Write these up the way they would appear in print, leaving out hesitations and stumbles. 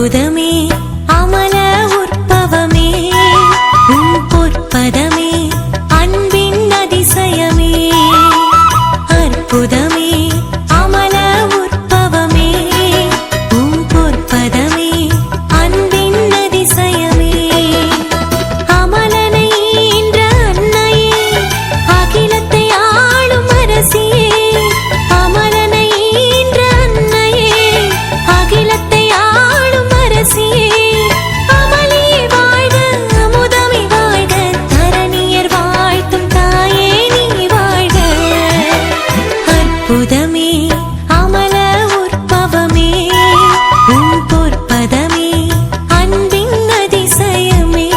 அற்புதமே அமல உற்பவமே உன் பொற்பதமே அன்பின் அதிசயமே. அற்புதமே அமல உற்பவமே உன் பொற்பதமே அன்பின் அதிசயமே. அமலனை ஈன்ற அன்னையே அகிலத்தை ஆளும் அரசியே. அமலனை ஈன்ற அன்னையே அகிலத்தை ஆளும் அரசியே. அமலியே வாழ்க அமுதமே வாழ்க தரணியர் வாழ்த்தும் தாயே நீ வாழ்க. அற்புதமே அமல உற்பவமே உன் பொற்பதமே அன்பின் அதிசயமே.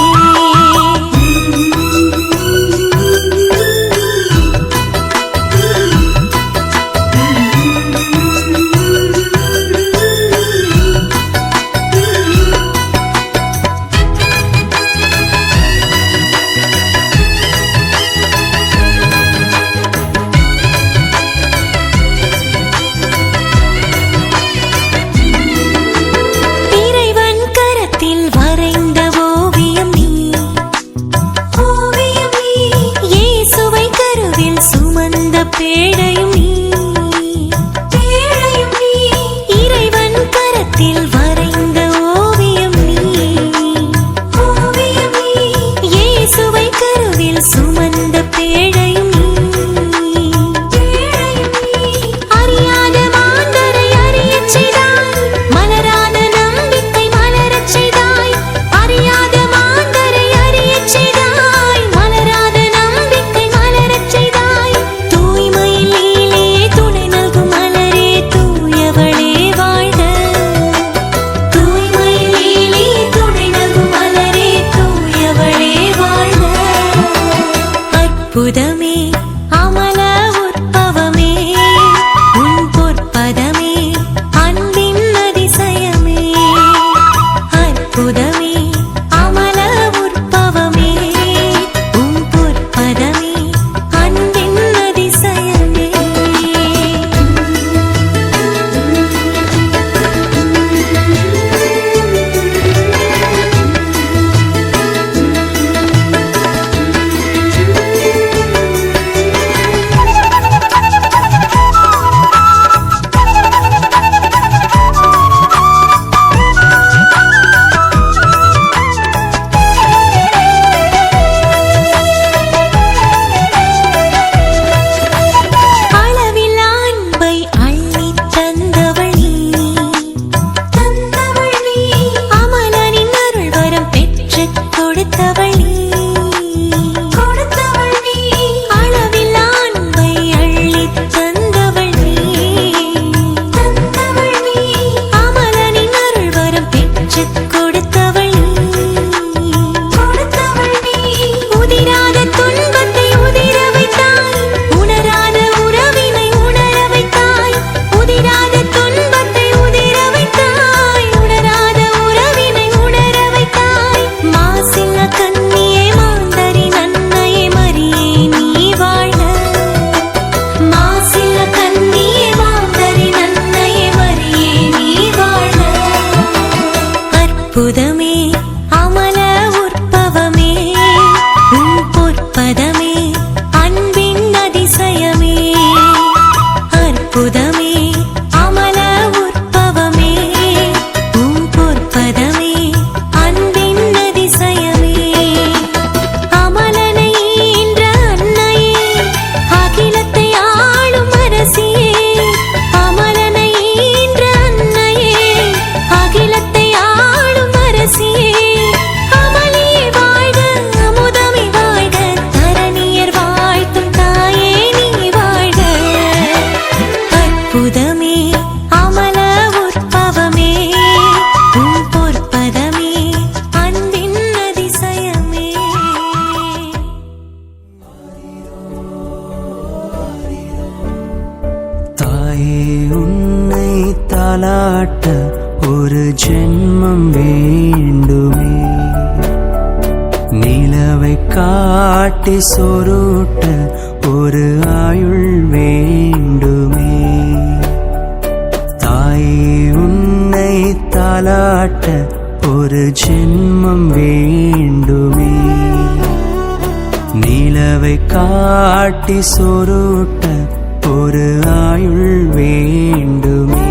இறைவன் கரத்தில் வரைந்த ஓவியம் நீ. இயேசுவை கருவில் சுமந்த பேழையும் நீ. இறைவன் கரத்தில் வரைந்த ஓவியம் நீ. இயேசுவை கருவில் சுமந்த பேழையும் நீ. அறியாத மாந்தரை அறியச் செய்தாய் மலராத நம்பிக்கை மலரச் செய்தாய். அறியாத மாந்தரை அறியச் செய்தாய் மலராத நம்பிக்கை மலரச் செய்தாய். தூய்மையில் நீலே துணை நல்கும் மலரே தூயவளே வாழ்க. தூய்மையில் நீலே துணை நல்கும் மலரே தூயவளே வாழ்க. அற்புதமே அமல உற்பவமே உன் பொற்பதமே அன்பின் அதிசயமே. அற்புதமே அமல உற்பவமே உன் பொற்பதமே அன்பின் அதிசயமே. அளவில்லா அன்பை அள்ளித் தந்தவள் நீ. அமலனின் அருள் வரம் பெற்றுக் கொடுத்தவள் நீ. அளவில்லா அன்பை அள்ளித் தந்தவள் நீ. அமலனின் அருள் வரம் பெற்றுக் கொடுத்தவள் நீ. உதிராத துன்பத்தை உதிர வைத்தாய் உணராத உறவினை உணர வைத்தாய். உதிராத துன்பத்தை உதிர வைத்தாய் உணராத உறவினை உணர வைத்தாய். மாசில்ல கன்னியே மாந்தரி நன்னையே மரியே நீ வாழ்க. மாசில்ல கன்னியே மாந்தரி நன்னையே மரியே நீ வாழ்க. அற்புதமே அமல உற்பவமே உன் பொற்பதமே அன்பின் அதிசயமே. அற்புதமே அமல உற்பவமே உன் பொற்பதமே அன்பின் அதிசயமே. அமலனை ஈன்ற அன்னையே அகிலத்தை ஆளும் அரசியே. அமலனை ஈன்ற அன்னையே அகிலத்தை ஆளும் அரசியே. அமலியே வாழ்க அமுதமே வாழ்க தரணியர் வாழ்த்தும் தாயே நீ வாழ்க. அற்புதமே அமல உற்பவமே உன் பொற்பதமே அன்பின் அதிசயமே. தாயே உன்னை தாலாட்ட ஒரு ஜென்மம் வேண்டுமே. நிலவை காட்டி சொருட்ட ஒரு ஆயுள் வேண்டுமே. தாயே உன்னை தாலாட்ட தாலாட்ட ஒரு ஜென்மம் வேண்டுமே. நிலவை காட்டி சொருட்ட ஒரு ஆயுள் வேண்டுமே.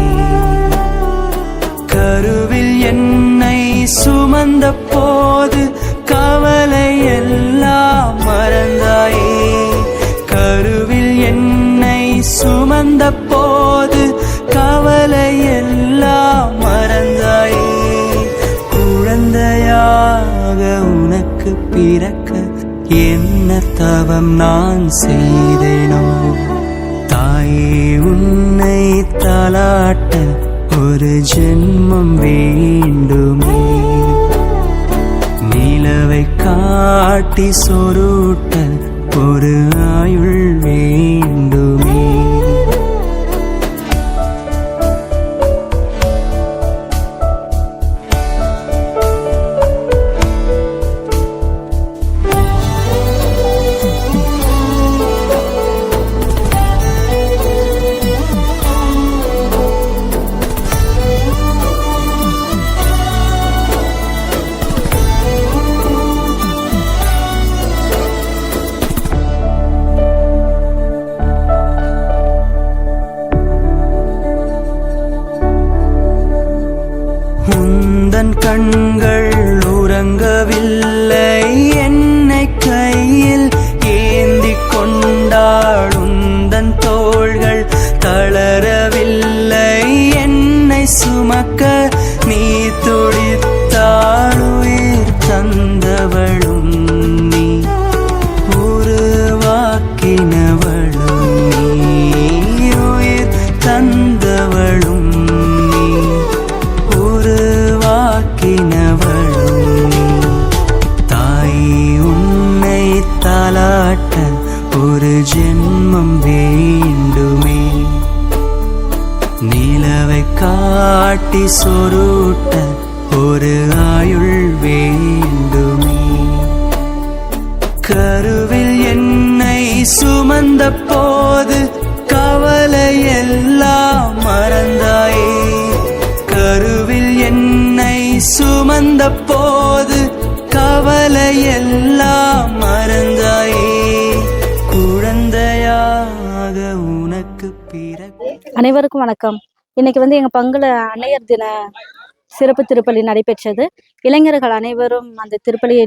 கருவில் என்னை சுமந்த போது கவலை எல்லாம் மறந்தாயே. கருவில் என்னை சுமந்த போது கவலை எல்லாம் மறந்தாயே. குழந்தையாக உனக்கு பிறக்க என்ன தவம் நான் செய்தேனோ. தாயே உன்னை தாலாட்ட ஒரு ஜென்மம் வேண்டுமே. நிலவை காட்டி சொருட்ட ஒரு ஆயுள் வேண்டுமே. உந்தன் கண்கள் உறங்கவில்லை, என்னை கையில் ஏந்தி கொண்டாள். உந்தன் தோள்கள் தளரவில்லை, என்னை சுமக்க நீ துடித்தாள். உயிர் தந்தவளும் நீ, உருவாக்கினவளும் நீ, உயிர் தந்தவளும் நீ, உருவாக்கினவளும் நீ. தாயே உன்னை தாலாட்ட ஒரு ஜென்மம் வேண்டுமே. நிலவை காட்டி சொருட்ட ஒரு ஆயுள் வேண்டுமே. கருவில் என்னை சுமந்த போது கவலை எல்லாம் மறந்தாயே. கருவில் என்னை சுமந்த போது கவலை எல்லாம் மறந்தாயே. குழந்தையாக உனக்கு பிறக்க. அனைவருக்கும் வணக்கம். இன்னைக்கு எங்க பங்குல அன்னையர் தின சிறப்பு திருப்பலி நடைபெற்றது. இளைஞர்கள் அனைவரும் அந்த திருப்பலியை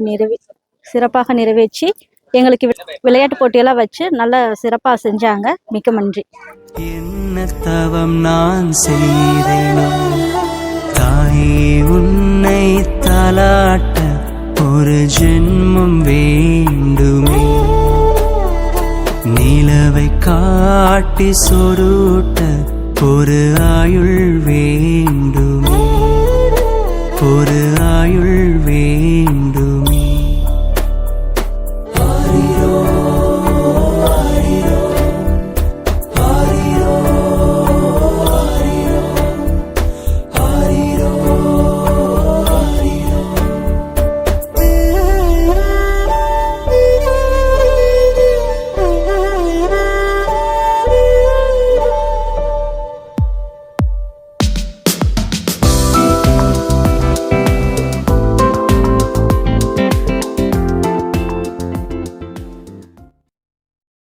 சிறப்பாக நிறைவேற்றி எங்களுக்கு விளையாட்டு போட்டியெல்லாம் வச்சு நல்லா சிறப்பா செஞ்சாங்க. மிக்க நன்றி. என்ன தவம் நான் செய்தேனோ. தாயே உன்னை தாலாட்ட ஒரு ஜென்மம் வேண்டுமே. நிலவை காட்டி சொருட்ட ஒரு ஆயுள் வேண்டும்.